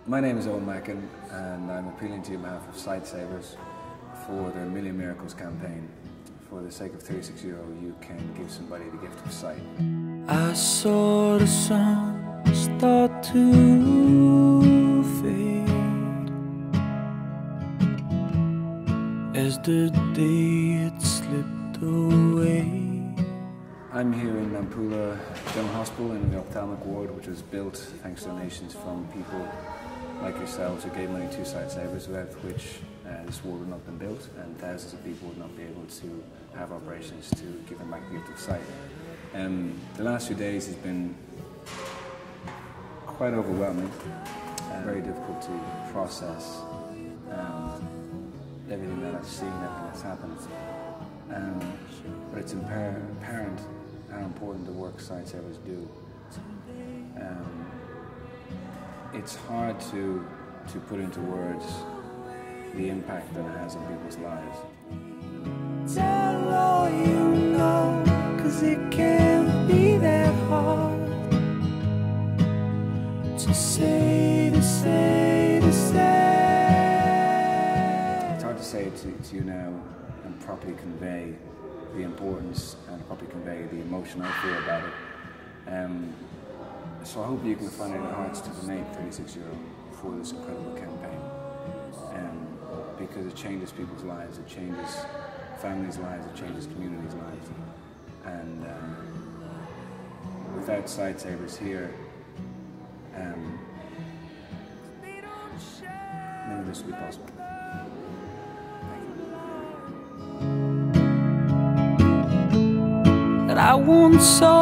My name is Eoin Macken, and I'm appealing to you on behalf of Sightsavers for their Million Miracles campaign. For the sake of €36, you can give somebody the gift of sight. I saw the sun start to fade as the day it slipped away. I'm here in Nampula General Hospital in the ophthalmic ward, which was built thanks to donations from people like yourselves who gave money to Sightsavers, without which this ward would not have been built, and thousands of people would not be able to have operations to give them back the gift of sight. The last few days has been quite overwhelming and very difficult to process everything that I've seen, everything that's happened. But it's apparent how important the work Sightsavers do. It's hard to put into words the impact that it has on people's lives. Tell all you know, 'cause it can't be that hard to say. It's hard to say it to you now and properly convey the importance and properly convey the emotion I feel about it. So I hope you can find it in your hearts to donate €36 for this incredible campaign, because it changes people's lives, it changes families' lives, it changes communities' lives, and without Sightsavers here, none of this would be possible. That I once saw